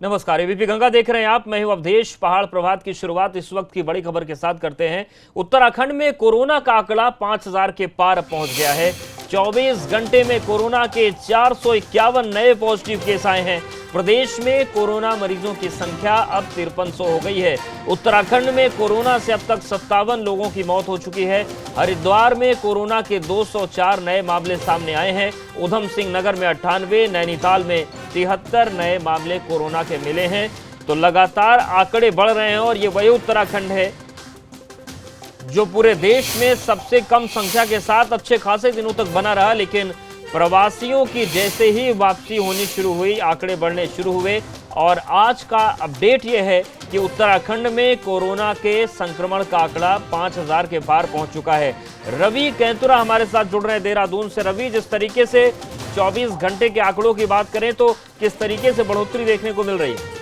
नमस्कार, एबीपी गंगा देख रहे हैं आप। मैं हूं अवधेश। पहाड़ प्रभात की शुरुआत इस वक्त की बड़ी खबर के साथ करते हैं। उत्तराखंड में कोरोना का आंकड़ा 5000 के पार पहुंच गया है। 24 घंटे में कोरोना के 451 नए पॉजिटिव केस आए हैं। प्रदेश में कोरोना मरीजों की संख्या अब 5300 हो गई है। उत्तराखंड में कोरोना से अब तक 57 लोगों की मौत हो चुकी है। हरिद्वार में कोरोना के 204 नए मामले सामने आए हैं। उधम सिंह नगर में 98, नैनीताल में 73 नए मामले कोरोना के मिले हैं। तो लगातार आंकड़े बढ़ रहे हैं और ये वही उत्तराखंड है जो पूरे देश में सबसे कम संख्या के साथ अच्छे खासे दिनों तक बना रहा। लेकिन प्रवासियों की जैसे ही वापसी होनी शुरू हुई, आंकड़े बढ़ने शुरू हुए और आज का अपडेट यह है कि उत्तराखंड में कोरोना के संक्रमण का आंकड़ा 5000 के पार पहुंच चुका है। रवि कैंतुरा हमारे साथ जुड़ रहे हैं देहरादून से। रवि, जिस तरीके से 24 घंटे के आंकड़ों की बात करें तो किस तरीके से बढ़ोतरी देखने को मिल रही है?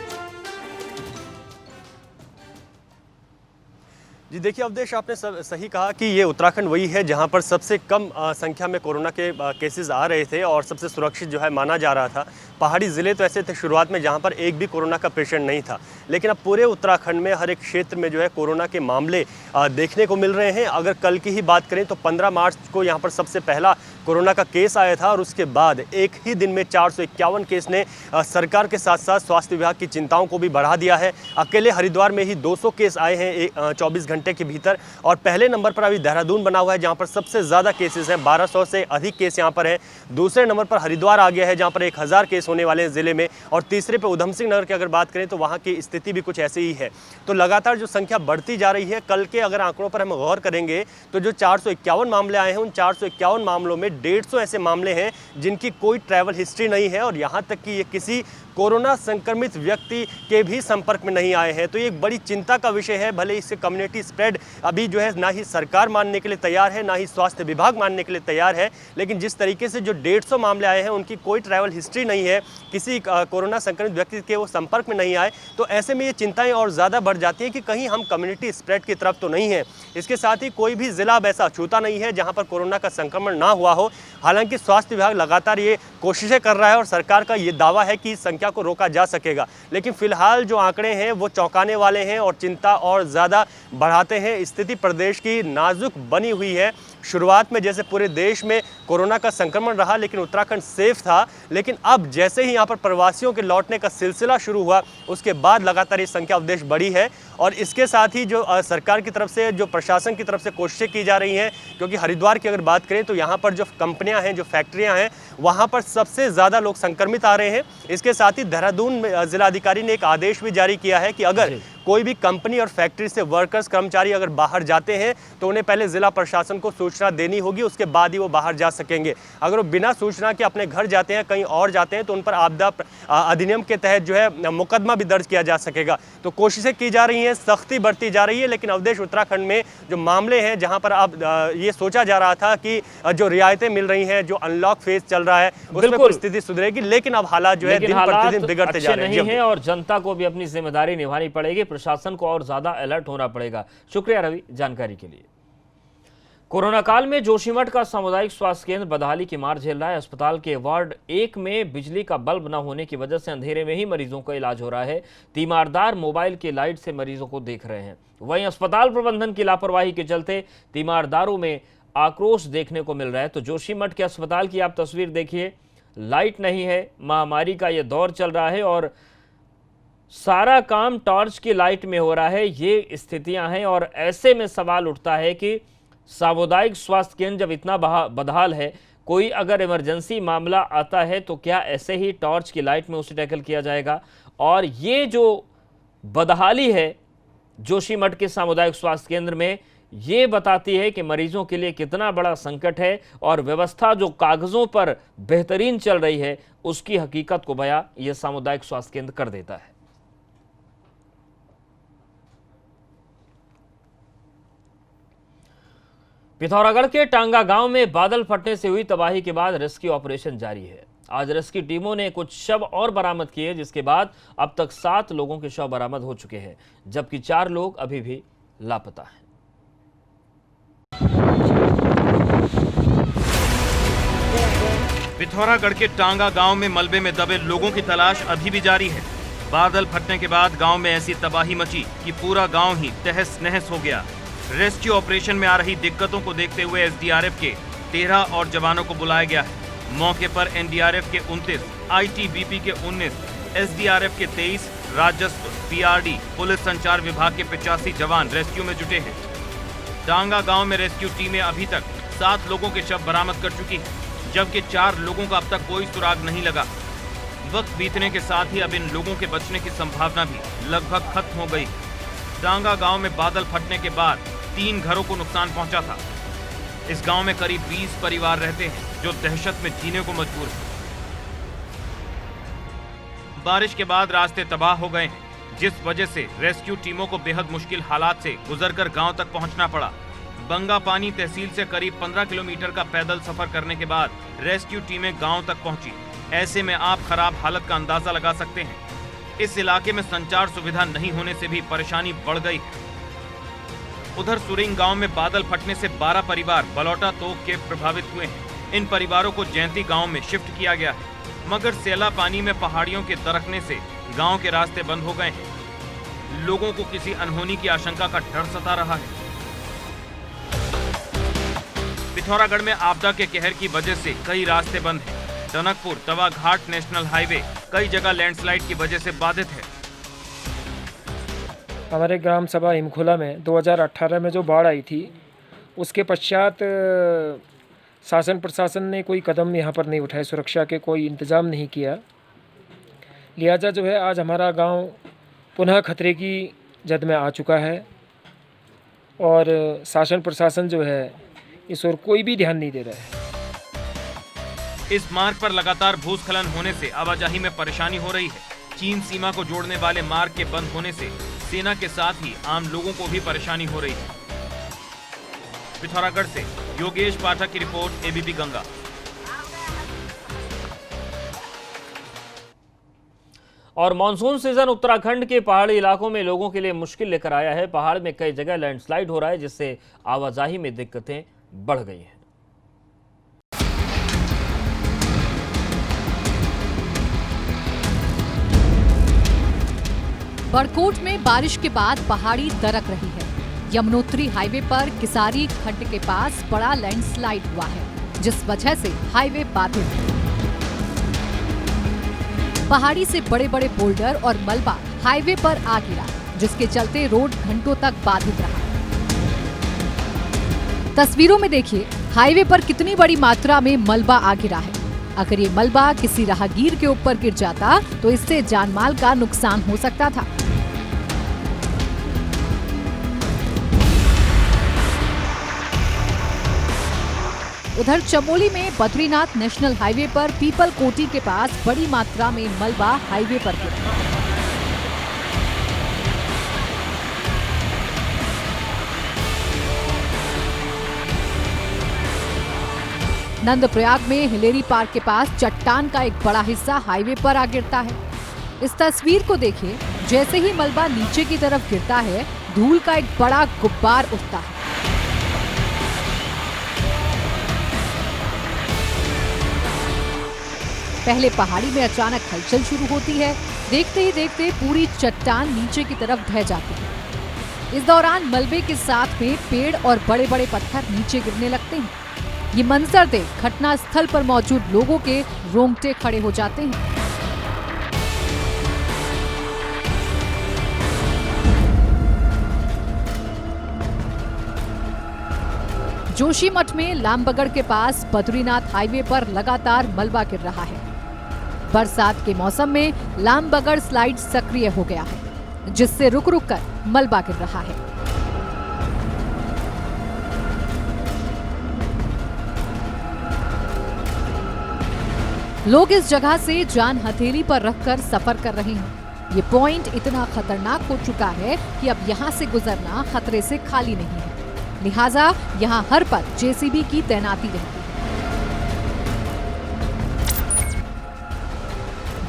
जी देखिए अवधेश, आपने सही कहा कि ये उत्तराखंड वही है जहां पर सबसे कम संख्या में कोरोना के केसेस आ रहे थे और सबसे सुरक्षित जो है माना जा रहा था। पहाड़ी ज़िले तो ऐसे थे शुरुआत में जहां पर एक भी कोरोना का पेशेंट नहीं था, लेकिन अब पूरे उत्तराखंड में हर एक क्षेत्र में जो है कोरोना के मामले देखने को मिल रहे हैं। अगर कल की ही बात करें तो 15 मार्च को यहाँ पर सबसे पहला कोरोना का केस आया था और उसके बाद एक ही दिन में 451 केस ने सरकार के साथ साथ स्वास्थ्य विभाग की चिंताओं को भी बढ़ा दिया है। अकेले हरिद्वार में ही 200 केस आए हैं 24 घंटे के भीतर और पहले नंबर पर अभी देहरादून बना हुआ है जहां पर सबसे ज़्यादा केसेस हैं। 1200 से अधिक केस यहां पर हैं। दूसरे नंबर पर हरिद्वार आ गया है जहां पर 1000 केस होने वाले हैं ज़िले में और तीसरे पर उधम सिंह नगर की अगर बात करें तो वहाँ की स्थिति भी कुछ ऐसी ही है। तो लगातार जो संख्या बढ़ती जा रही है, कल के अगर आंकड़ों पर हम गौर करेंगे तो जो 451 मामले आए हैं उन 451 मामलों में 150 ऐसे मामले हैं जिनकी कोई ट्रैवल हिस्ट्री नहीं है और यहाँ तक कि ये किसी कोरोना संक्रमित व्यक्ति के भी संपर्क में नहीं आए हैं। तो ये एक बड़ी चिंता का विषय है। भले इससे कम्युनिटी स्प्रेड अभी जो है ना ही सरकार मानने के लिए तैयार है, ना ही स्वास्थ्य विभाग मानने के लिए तैयार है, लेकिन जिस तरीके से जो 150 मामले आए हैं उनकी कोई ट्रैवल हिस्ट्री नहीं है, किसी कोरोना संक्रमित व्यक्ति के वो संपर्क में नहीं आए, तो ऐसे में ये चिंताएं और ज़्यादा बढ़ जाती हैं कि कहीं हम कम्युनिटी स्प्रेड की तरफ तो नहीं है। इसके साथ ही कोई भी ज़िला ऐसा छूता नहीं है जहाँ पर कोरोना का संक्रमण ना हुआ हो। हालांकि स्वास्थ्य विभाग लगातार ये कोशिशें कर रहा है और सरकार का ये दावा है कि संख्या को रोका जा सकेगा, लेकिन फिलहाल जो आंकड़े हैं वो चौंकाने वाले हैं और चिंता और ज़्यादा बढ़ाते हैं। स्थिति प्रदेश की नाजुक बनी हुई है। शुरुआत में जैसे पूरे देश में कोरोना का संक्रमण रहा लेकिन उत्तराखंड सेफ था, लेकिन अब जैसे ही यहाँ पर प्रवासियों के लौटने का सिलसिला शुरू हुआ उसके बाद लगातार ये संख्या अवधेश बढ़ी है। और इसके साथ ही जो सरकार की तरफ से, जो प्रशासन की तरफ से कोशिशें की जा रही हैं, क्योंकि हरिद्वार की अगर बात करें तो यहाँ पर जो कंपनियाँ हैं, जो फैक्ट्रियाँ हैं, वहाँ पर सबसे ज़्यादा लोग संक्रमित आ रहे हैं। इसके साथ ही देहरादून में जिलाधिकारी ने एक आदेश भी जारी किया है कि अगर कोई भी कंपनी और फैक्ट्री से वर्कर्स, कर्मचारी अगर बाहर जाते हैं तो उन्हें पहले जिला प्रशासन को सूचना देनी होगी, उसके बाद ही वो बाहर जा सकेंगे। अगर वो बिना सूचना के अपने घर जाते हैं, कहीं और जाते हैं, तो उन पर आपदा अधिनियम के तहत जो है मुकदमा भी दर्ज किया जा सकेगा। तो कोशिशें की जा रही हैं, सख्ती बढ़ती जा रही है, लेकिन अवधेश उत्तराखंड में जो मामले हैं जहाँ पर अब ये सोचा जा रहा था कि जो रियायतें मिल रही हैं, जो अनलॉक फेज चल रहा है उसमें स्थिति सुधरेगी, लेकिन अब हालात जो है दिन प्रतिदिन बिगड़ते जा रहे हैं और जनता को भी अपनी जिम्मेदारी निभानी पड़ेगी, प्रशासन को और ज्यादा अलर्ट होना पड़ेगा। शुक्रिया रवि जानकारी के लिए। कोरोना काल में जोशीमठ का सामुदायिक स्वास्थ्य केंद्र बदहाली की मार झेल रहा है। अस्पताल के वार्ड 1 में बिजली का बल्ब न होने की वजह से अंधेरे में ही मरीजों का इलाज हो रहा है। तीमारदार मोबाइल की लाइट से मरीजों को देख रहे हैं। वहीं अस्पताल प्रबंधन की लापरवाही के चलते तीमारदारों में आक्रोश देखने को मिल रहा है। तो जोशीमठ के अस्पताल की आप तस्वीर देखिए, लाइट नहीं है, महामारी का यह दौर चल रहा है और सारा काम टॉर्च की लाइट में हो रहा है। ये स्थितियां हैं और ऐसे में सवाल उठता है कि सामुदायिक स्वास्थ्य केंद्र जब इतना बदहाल है, कोई अगर इमरजेंसी मामला आता है तो क्या ऐसे ही टॉर्च की लाइट में उसे टैकल किया जाएगा? और ये जो बदहाली है जोशीमठ के सामुदायिक स्वास्थ्य केंद्र में, ये बताती है कि मरीजों के लिए कितना बड़ा संकट है और व्यवस्था जो कागजों पर बेहतरीन चल रही है उसकी हकीकत को बयां यह सामुदायिक स्वास्थ्य केंद्र कर देता है। पिथौरागढ़ के टांगा गांव में बादल फटने से हुई तबाही के बाद रेस्क्यू ऑपरेशन जारी है। आज रेस्क्यू टीमों ने कुछ शव और बरामद किए, जिसके बाद अब तक 7 लोगों के शव बरामद हो चुके हैं, जबकि 4 लोग अभी भी लापता हैं। पिथौरागढ़ के टांगा गांव में मलबे में दबे लोगों की तलाश अभी भी जारी है। बादल फटने के बाद गांव में ऐसी तबाही मची कि पूरा गांव ही तहस नहस हो गया। रेस्क्यू ऑपरेशन में आ रही दिक्कतों को देखते हुए एसडीआरएफ के 13 और जवानों को बुलाया गया है। मौके पर एनडीआरएफ के 29, आईटीबीपी के 19, एसडीआरएफ के 23, राजस्व, पीआरडी, पुलिस संचार विभाग के 85 जवान रेस्क्यू में जुटे हैं। डांगा गांव में रेस्क्यू टीमें अभी तक 7 लोगों के शव बरामद कर चुकी है, जबकि 4 लोगों का अब तक कोई सुराग नहीं लगा। वक्त बीतने के साथ ही अब इन लोगों के बचने की संभावना भी लगभग खत्म हो गई। डांगा गांव में बादल फटने के बाद 3 घरों को नुकसान पहुंचा था। इस गांव में करीब 20 परिवार रहते हैं जो दहशत में जीने को मजबूर हैं। बारिश के बाद रास्ते तबाह हो गए हैं, जिस वजह से रेस्क्यू टीमों को बेहद मुश्किल हालात से गुजरकर गांव तक पहुंचना पड़ा। बंगापानी तहसील से करीब 15 किलोमीटर का पैदल सफर करने के बाद रेस्क्यू टीमें गांव तक पहुंची। ऐसे में आप खराब हालत का अंदाजा लगा सकते हैं। इस इलाके में संचार सुविधा नहीं होने से भी परेशानी बढ़ गई है। उधर सुरिंग गांव में बादल फटने से 12 परिवार बलौटा तोक के प्रभावित हुए हैं। इन परिवारों को जयंती गांव में शिफ्ट किया गया है, मगर सैला पानी में पहाड़ियों के दरकने से गांव के रास्ते बंद हो गए हैं। लोगों को किसी अनहोनी की आशंका का डर सता रहा है। पिथौरागढ़ में आपदा के कहर की वजह से कई रास्ते बंद हैं। टनकपुर तवा घाट नेशनल हाईवे कई जगह लैंडस्लाइड की वजह से बाधित है। हमारे ग्राम सभा हिमखोला में 2018 में जो बाढ़ आई थी, उसके पश्चात शासन प्रशासन ने कोई कदम यहाँ पर नहीं उठाए, सुरक्षा के कोई इंतज़ाम नहीं किया। लिहाजा जो है आज हमारा गांव पुनः खतरे की जद में आ चुका है और शासन प्रशासन जो है इस ओर कोई भी ध्यान नहीं दे रहा है। इस मार्ग पर लगातार भूस्खलन होने से आवाजाही में परेशानी हो रही है। चीन सीमा को जोड़ने वाले मार्ग के बंद होने से सेना के साथ ही आम लोगों को भी परेशानी हो रही है। पिथौरागढ़ से योगेश पाठक की रिपोर्ट, एबीपी गंगा। और मानसून सीजन उत्तराखंड के पहाड़ी इलाकों में लोगों के लिए मुश्किल लेकर आया है। पहाड़ में कई जगह लैंडस्लाइड हो रहा है, जिससे आवाजाही में दिक्कतें बढ़ गई हैं। बड़कोट में बारिश के बाद पहाड़ी दरक रही है। यमुनोत्री हाईवे पर किसारी खड्ड के पास बड़ा लैंडस्लाइड हुआ है, जिस वजह से हाईवे बाधित है। पहाड़ी से बड़े बड़े बोल्डर और मलबा हाईवे पर आ गिरा, जिसके चलते रोड घंटों तक बाधित रहा। तस्वीरों में देखिए हाईवे पर कितनी बड़ी मात्रा में मलबा आ गिरा है। अगर ये मलबा किसी राहगीर के ऊपर गिर जाता तो इससे जानमाल का नुकसान हो सकता था। उधर चमोली में बद्रीनाथ नेशनल हाईवे पर पीपल कोटी के पास बड़ी मात्रा में मलबा हाईवे पर गिरा। नंदप्रयाग में हिलेरी पार्क के पास चट्टान का एक बड़ा हिस्सा हाईवे पर आ गिरता है। इस तस्वीर को देखिए, जैसे ही मलबा नीचे की तरफ गिरता है, धूल का एक बड़ा गुब्बार उठता है। पहले पहाड़ी में अचानक हलचल शुरू होती है, देखते ही देखते पूरी चट्टान नीचे की तरफ ढह जाती है। इस दौरान मलबे के साथ में पेड़ और बड़े बड़े पत्थर नीचे गिरने लगते हैं। ये मंजर देख घटना स्थल पर मौजूद लोगों के रोंगटे खड़े हो जाते हैं। जोशीमठ में लामबगड़ के पास बद्रीनाथ हाईवे पर लगातार मलबा गिर रहा है। बरसात के मौसम में लामबगड़ स्लाइड सक्रिय हो गया है, जिससे रुक रुक कर मलबा गिर रहा है। लोग इस जगह से जान हथेली पर रखकर सफर कर रहे हैं। ये पॉइंट इतना खतरनाक हो चुका है कि अब यहाँ से गुजरना खतरे से खाली नहीं है। लिहाजा यहाँ हर पल जेसीबी की तैनाती रहती है।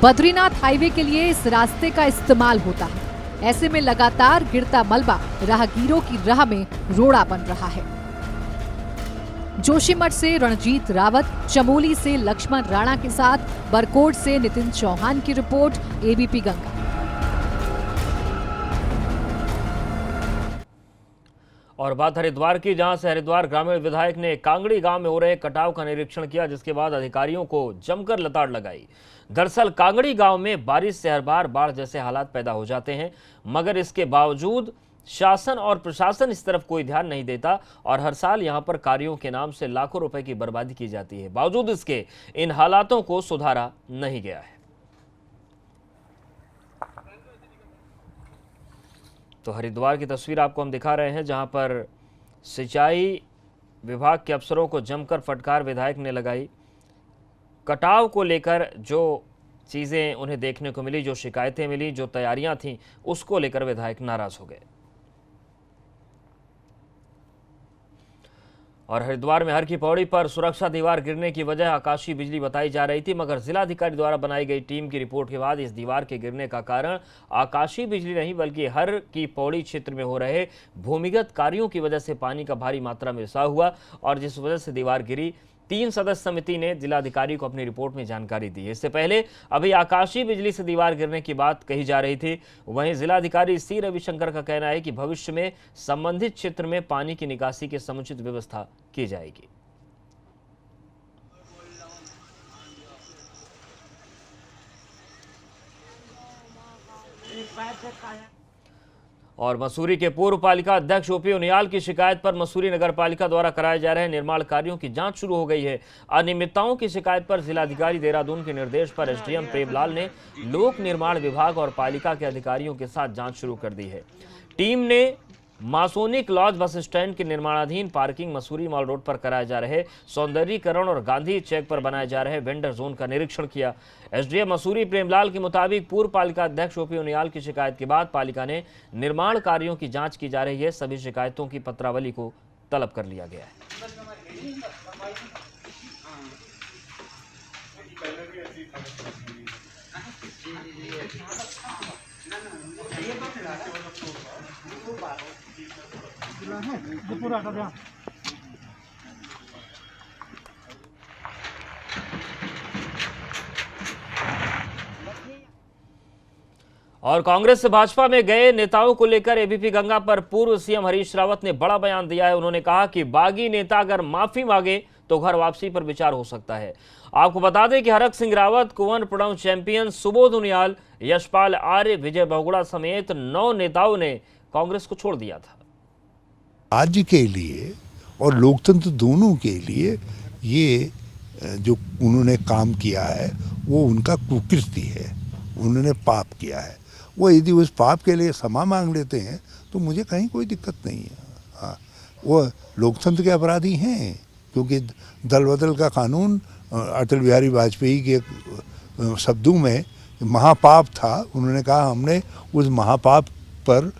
बद्रीनाथ हाईवे के लिए इस रास्ते का इस्तेमाल होता है। ऐसे में लगातार गिरता मलबा राहगीरों की राह में रोड़ा बन रहा है। जोशीमठ से रणजीत रावत, चमोली से लक्ष्मण राणा के साथ बरकोट से नितिन चौहान की रिपोर्ट, एबीपी गंगा। और बात हरिद्वार की, जहां से हरिद्वार ग्रामीण विधायक ने कांगड़ी गांव में हो रहे कटाव का निरीक्षण किया, जिसके बाद अधिकारियों को जमकर लताड़ लगाई। दरअसल कांगड़ी गांव में बारिश से हर बार बाढ़ जैसे हालात पैदा हो जाते हैं, मगर इसके बावजूद शासन और प्रशासन इस तरफ कोई ध्यान नहीं देता और हर साल यहां पर कार्यों के नाम से लाखों रुपए की बर्बादी की जाती है। बावजूद इसके इन हालातों को सुधारा नहीं गया है। तो हरिद्वार की तस्वीर आपको हम दिखा रहे हैं, जहां पर सिंचाई विभाग के अफसरों को जमकर फटकार विधायक ने लगाई। कटाव को लेकर जो चीज़ें उन्हें देखने को मिली, जो शिकायतें मिली, जो तैयारियां थीं, उसको लेकर विधायक नाराज हो गए। और हरिद्वार में हर की पौड़ी पर सुरक्षा दीवार गिरने की वजह आकाशीय बिजली बताई जा रही थी, मगर जिलाधिकारी द्वारा बनाई गई टीम की रिपोर्ट के बाद इस दीवार के गिरने का कारण आकाशीय बिजली नहीं बल्कि हर की पौड़ी क्षेत्र में हो रहे भूमिगत कार्यों की वजह से पानी का भारी मात्रा में रिसाव हुआ और जिस वजह से दीवार गिरी। 3 सदस्य समिति ने जिलाधिकारी को अपनी रिपोर्ट में जानकारी दी। इससे पहले अभी आकाशीय बिजली से दीवार गिरने की बात कही जा रही थी। वहीं जिलाधिकारी सी रविशंकर का कहना है कि भविष्य में संबंधित क्षेत्र में पानी की निकासी की समुचित व्यवस्था की जाएगी। और मसूरी के पूर्व पालिका अध्यक्ष ओपी उनियाल की शिकायत पर मसूरी नगर पालिका द्वारा कराए जा रहे निर्माण कार्यों की जांच शुरू हो गई है। अनियमितताओं की शिकायत पर जिलाधिकारी देहरादून के निर्देश पर एसडीएम प्रेमलाल ने लोक निर्माण विभाग और पालिका के अधिकारियों के साथ जांच शुरू कर दी है। टीम ने मासोनिक लॉज बस स्टैंड के निर्माणाधीन पार्किंग, मसूरी मॉल रोड पर कराए जा रहे सौंदर्यीकरण और गांधी चौक पर बनाए जा रहे वेंडर जोन का निरीक्षण किया। एसडीएम मसूरी प्रेमलाल के मुताबिक पूर्व पालिका अध्यक्ष ओपी उनियाल की शिकायत के बाद पालिका ने निर्माण कार्यों की जांच की जा रही है। सभी शिकायतों की पत्रावली को तलब कर लिया गया है। और कांग्रेस से भाजपा में गए नेताओं को लेकर एबीपी गंगा पर पूर्व सीएम हरीश रावत ने बड़ा बयान दिया है। उन्होंने कहा कि बागी नेता अगर माफी मांगे तो घर वापसी पर विचार हो सकता है। आपको बता दें कि हरक सिंह रावत, कुंवर प्रणव चैंपियन, सुबोध उनियाल, यशपाल आर्य, विजय बहुगुणा समेत 9 नेताओं ने कांग्रेस को छोड़ दिया था। राज्य के लिए और लोकतंत्र दोनों के लिए ये जो उन्होंने काम किया है वो उनका कुकृति है, उन्होंने पाप किया है। वो यदि उस पाप के लिए क्षमा मांग लेते हैं तो मुझे कहीं कोई दिक्कत नहीं है। हाँ, वो लोकतंत्र के अपराधी हैं, क्योंकि दल बदल का कानून अटल बिहारी वाजपेयी के शब्दों में महापाप था। उन्होंने कहा हमने उस महापाप पर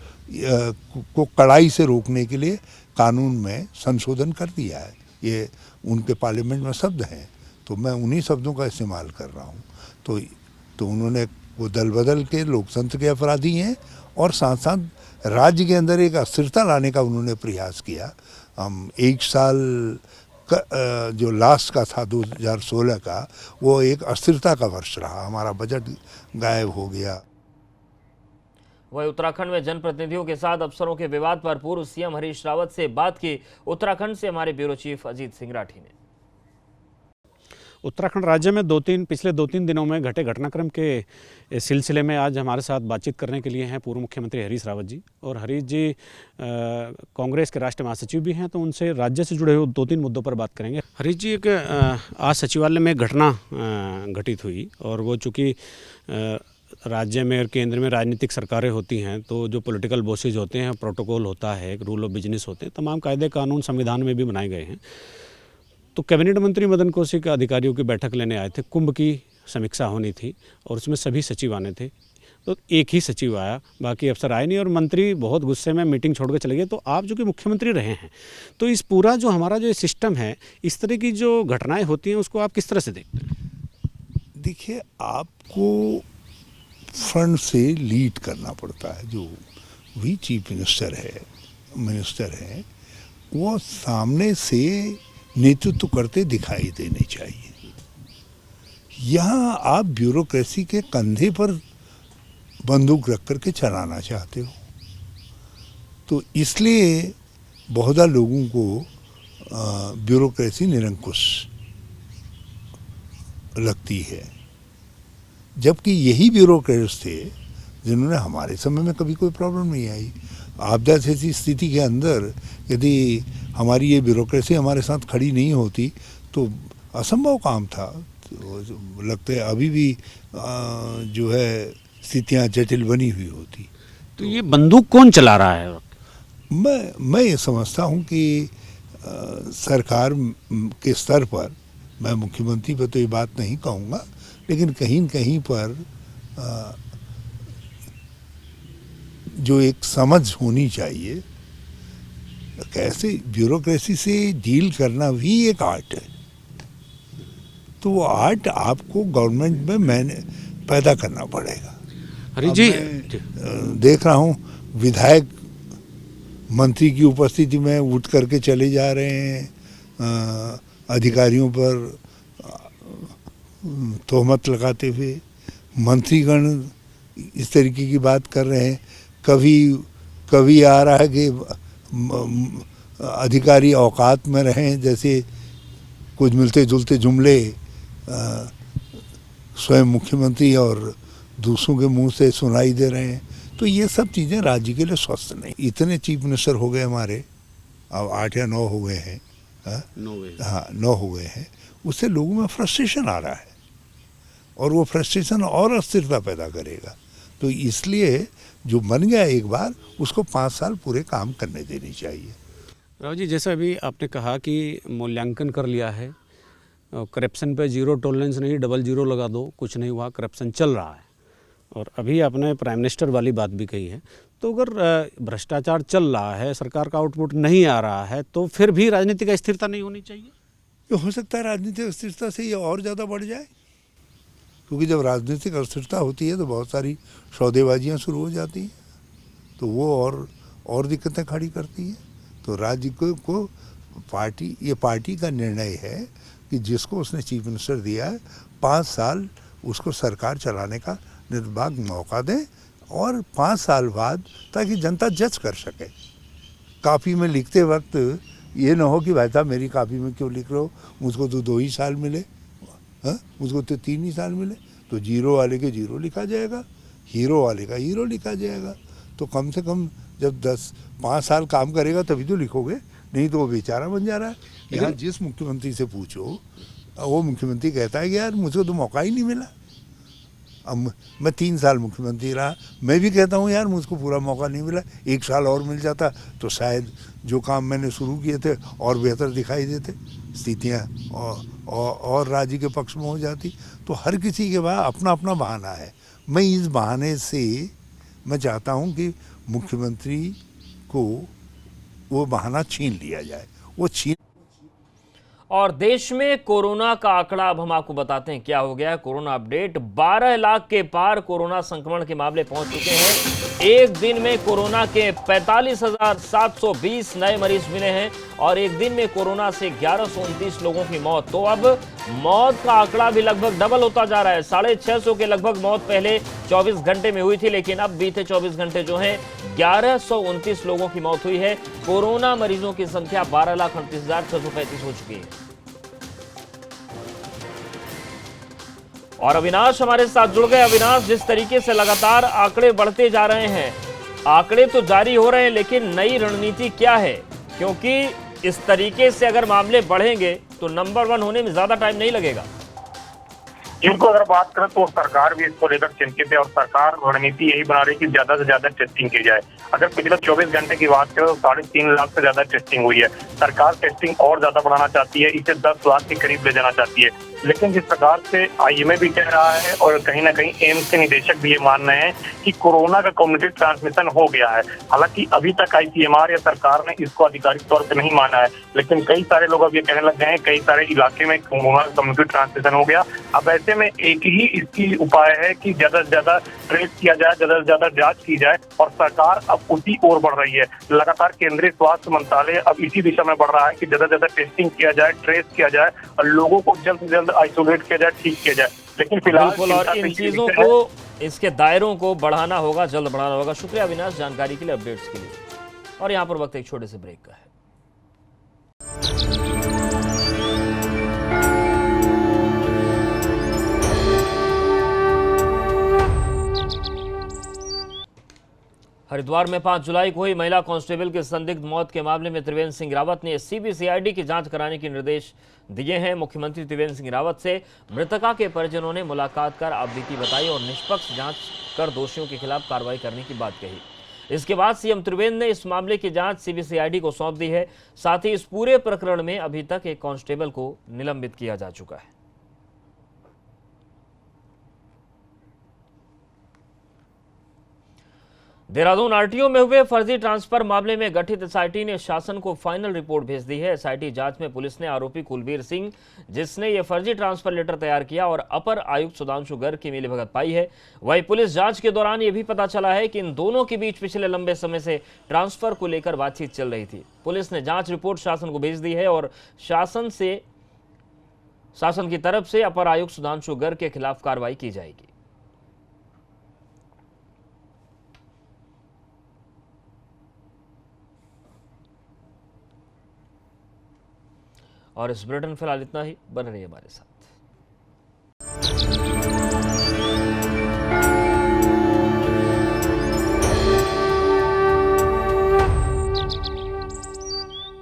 को कड़ाई से रोकने के लिए कानून में संशोधन कर दिया है। ये उनके पार्लियामेंट में शब्द हैं, तो मैं उन्हीं शब्दों का इस्तेमाल कर रहा हूँ। तो उन्होंने वो दल बदल के लोकतंत्र के अपराधी हैं और साथ साथ राज्य के अंदर एक अस्थिरता लाने का उन्होंने प्रयास किया। हम 1 साल का जो लास्ट का था 2016 का, वो एक अस्थिरता का वर्ष रहा। हमारा बजट गायब हो गया। वही उत्तराखंड में जनप्रतिनिधियों के साथ अफसरों के विवाद पर पूर्व सीएम हरीश रावत से बात की उत्तराखंड से हमारे ब्यूरो चीफ अजीत सिंह राठी ने। उत्तराखंड राज्य में पिछले 2-3 दिनों में घटे घटनाक्रम के सिलसिले में आज हमारे साथ बातचीत करने के लिए हैं पूर्व मुख्यमंत्री हरीश रावत जी। और हरीश जी कांग्रेस के राष्ट्रीय महासचिव भी हैं, तो उनसे राज्य से जुड़े हुए 2-3 मुद्दों पर बात करेंगे। हरीश जी, एक आज सचिवालय में घटना घटित हुई और वो चूँकि राज्य में और केंद्र में राजनीतिक सरकारें होती हैं, तो जो पॉलिटिकल बॉसेज होते हैं, प्रोटोकॉल होता है, एक रूल ऑफ बिजनेस होते हैं, तमाम कायदे कानून संविधान में भी बनाए गए हैं। तो कैबिनेट मंत्री मदन कौशिक अधिकारियों की बैठक लेने आए थे, कुंभ की समीक्षा होनी थी और उसमें सभी सचिव आने थे। तो एक ही सचिव आया, बाकी अफसर आए नहीं और मंत्री बहुत गुस्से में मीटिंग छोड़ कर चले गए। तो आप जो कि मुख्यमंत्री रहे हैं, तो इस पूरा जो हमारा जो सिस्टम है, इस तरह की जो घटनाएं होती हैं, उसको आप किस तरह से देखते हैं? देखिए, आपको फ्रंट से लीड करना पड़ता है। जो भी चीफ मिनिस्टर है वो सामने से नेतृत्व करते दिखाई देने चाहिए। यहाँ आप ब्यूरोक्रेसी के कंधे पर बंदूक रख करके चलाना चाहते हो, तो इसलिए बहुधा लोगों को ब्यूरोक्रेसी निरंकुश लगती है, जबकि यही ब्यूरोक्रेट्स थे जिन्होंने हमारे समय में कभी कोई प्रॉब्लम नहीं आई। आपदा जैसी स्थिति के अंदर यदि हमारी ये ब्यूरोक्रेसी हमारे साथ खड़ी नहीं होती तो असंभव काम था। तो लगता है अभी भी जो है स्थितियाँ जटिल बनी हुई होती। तो ये बंदूक कौन चला रहा है? मैं ये समझता हूँ कि सरकार के स्तर पर, मैं मुख्यमंत्री पर तो ये बात नहीं कहूँगा, लेकिन कहीं न कहीं पर जो एक समझ होनी चाहिए, कैसे ब्यूरोक्रेसी से डील करना भी एक आर्ट है। तो वो आर्ट आपको गवर्नमेंट में मैंने पैदा करना पड़ेगा। हरी जी, देख रहा हूँ विधायक मंत्री की उपस्थिति में उठ करके चले जा रहे हैं अधिकारियों पर तोहमत लगाते हुए। मंत्रीगण इस तरीके की बात कर रहे हैं। कभी आ रहा है कि अधिकारी औकात में रहें, जैसे कुछ मिलते जुलते जुमले स्वयं मुख्यमंत्री और दूसरों के मुंह से सुनाई दे रहे हैं। तो ये सब चीज़ें राज्य के लिए स्वस्थ नहीं। इतने चीफ मिनिस्टर हो गए हमारे, अब 8 या 9 हो गए हैं। हाँ 9 हो गए हैं। उससे लोगों में फ्रस्ट्रेशन आ रहा है और वो फ्रस्ट्रेशन और अस्थिरता पैदा करेगा। तो इसलिए जो बन गया एक बार, उसको 5 साल पूरे काम करने देनी चाहिए। राव जी, जैसा अभी आपने कहा कि मूल्यांकन कर लिया है, करप्शन पे 0 टॉलरेंस नहीं, 00 लगा दो, कुछ नहीं हुआ, करप्शन चल रहा है। और अभी आपने प्राइम मिनिस्टर वाली बात भी कही है। तो अगर भ्रष्टाचार चल रहा है, सरकार का आउटपुट नहीं आ रहा है, तो फिर भी राजनीतिक अस्थिरता नहीं होनी चाहिए? तो हो सकता है राजनीतिक अस्थिरता से ये और ज़्यादा बढ़ जाए, क्योंकि जब राजनीतिक अस्थिरता होती है तो बहुत सारी सौदेबाजियाँ शुरू हो जाती हैं, तो वो और दिक्कतें खड़ी करती हैं। तो राज्य को पार्टी का निर्णय है कि जिसको उसने चीफ मिनिस्टर दिया है 5 साल उसको सरकार चलाने का निर्बाध मौका दें, और 5 साल बाद ताकि जनता जज कर सके। कापी में लिखते वक्त ये ना हो कि भाई साहब मेरी कापी में क्यों लिख रहे हो, मुझको तो 2 ही साल मिले, मुझको तो 3 ही साल मिले। तो 0 वाले के 0 लिखा जाएगा, हीरो वाले का हीरो लिखा जाएगा। तो कम से कम जब 5 साल काम करेगा तभी तो लिखोगे, नहीं तो वो बेचारा बन जा रहा है। यहाँ जिस मुख्यमंत्री से पूछो, वो मुख्यमंत्री कहता है कि यार मुझको तो मौका ही नहीं मिला। अब मैं 3 साल मुख्यमंत्री रहा, मैं भी कहता हूँ यार मुझको पूरा मौका नहीं मिला, 1 साल और मिल जाता तो शायद जो काम मैंने शुरू किए थे और बेहतर दिखाई देते, स्थितियाँ और राज्य के पक्ष में हो जाती। तो हर किसी के पास अपना अपना बहाना है। मैं इस बहाने से मैं चाहता हूँ कि मुख्यमंत्री को वो बहाना छीन लिया जाए, वो छीन। और देश में कोरोना का आंकड़ा अब हम आपको बताते हैं क्या हो गया है। कोरोना अपडेट, 12 लाख के पार कोरोना संक्रमण के मामले पहुंच चुके हैं। एक दिन में कोरोना के 45,720 नए मरीज मिले हैं और एक दिन में कोरोना से 1129 लोगों की मौत। तो अब मौत का आंकड़ा भी लगभग डबल होता जा रहा है। 650 के लगभग मौत पहले 24 घंटे में हुई थी, लेकिन अब बीते 24 घंटे जो है 1129 लोगों की मौत हुई है। कोरोना मरीजों की संख्या 12,38,635 हो चुकी है। और अविनाश हमारे साथ जुड़ गए। अविनाश, जिस तरीके से लगातार आंकड़े बढ़ते जा रहे हैं, आंकड़े तो जारी हो रहे हैं, लेकिन नई रणनीति क्या है? क्योंकि इस तरीके से अगर मामले बढ़ेंगे तो नंबर 1 होने में ज्यादा टाइम नहीं लगेगा। जिनको अगर बात करें तो सरकार भी इसको लेकर चिंतित है और सरकार रणनीति यही बना रही है कि ज्यादा से ज्यादा टेस्टिंग की जाए। अगर पिछले 24 घंटे की बात करें तो 3.5 लाख से ज्यादा टेस्टिंग हुई है। सरकार टेस्टिंग और ज्यादा बढ़ाना चाहती है, इसे 10 लाख के करीब ले जाना चाहती है। लेकिन जिस प्रकार से IMA भी कह रहा है और कहीं ना कहीं एम्स के निदेशक भी ये मान रहे हैं कि कोरोना का कम्युनिटी ट्रांसमिशन हो गया है। हालांकि अभी तक ICMR या सरकार ने इसको आधिकारिक तौर पर नहीं माना है, लेकिन कई सारे लोग अब ये कहने लग गए हैं कई सारे इलाके में कोरोना का कम्युनिटी ट्रांसमिशन हो गया। अब ऐसे में एक ही इसकी उपाय है कि ज्यादा से ज्यादा ट्रेस किया जाए, ज्यादा से ज्यादा जांच की जाए, और सरकार अब उसी ओर बढ़ रही है। लगातार केंद्रीय स्वास्थ्य मंत्रालय अब इसी दिशा में बढ़ रहा है कि ज्यादा से ज्यादा टेस्टिंग किया जाए, ट्रेस किया जाए और लोगों को जल्द से जल्द आइसोलेट किया जाए, ठीक किया जाए। लेकिन फिलहाल और इन चीजों को, इसके दायरों को बढ़ाना होगा, जल्द बढ़ाना होगा। शुक्रिया अविनाश जानकारी के लिए, अपडेट्स के लिए। और यहाँ पर वक्त एक छोटे से ब्रेक का है। हरिद्वार में 5 जुलाई को हुई महिला कांस्टेबल की संदिग्ध मौत के मामले में त्रिवेंद्र सिंह रावत ने सीबीसीआईडी की जांच कराने के निर्देश दिए हैं। मुख्यमंत्री त्रिवेंद्र सिंह रावत से मृतका के परिजनों ने मुलाकात कर आपबीती बताई और निष्पक्ष जांच कर दोषियों के खिलाफ कार्रवाई करने की बात कही। इसके बाद सीएम त्रिवेंद्र ने इस मामले की जांच सीबीसीआईडी को सौंप दी है। साथ ही इस पूरे प्रकरण में अभी तक एक कांस्टेबल को निलंबित किया जा चुका है। देहरादून आरटीओ में हुए फर्जी ट्रांसफर मामले में गठित एसआईटी ने शासन को फाइनल रिपोर्ट भेज दी है। एसआईटी जांच में पुलिस ने आरोपी कुलबीर सिंह, जिसने ये फर्जी ट्रांसफर लेटर तैयार किया, और अपर आयुक्त सुधांशु गर्ग की मिलीभगत पाई है। वहीं पुलिस जांच के दौरान यह भी पता चला है कि इन दोनों के बीच पिछले लंबे समय से ट्रांसफर को लेकर बातचीत चल रही थी। पुलिस ने जांच रिपोर्ट शासन को भेज दी है और शासन की तरफ से अपर आयुक्त सुधांशु गर्ग के खिलाफ कार्रवाई की जाएगी। और इस बुलेटिन फिलहाल इतना ही। बने रहिए हमारे साथ।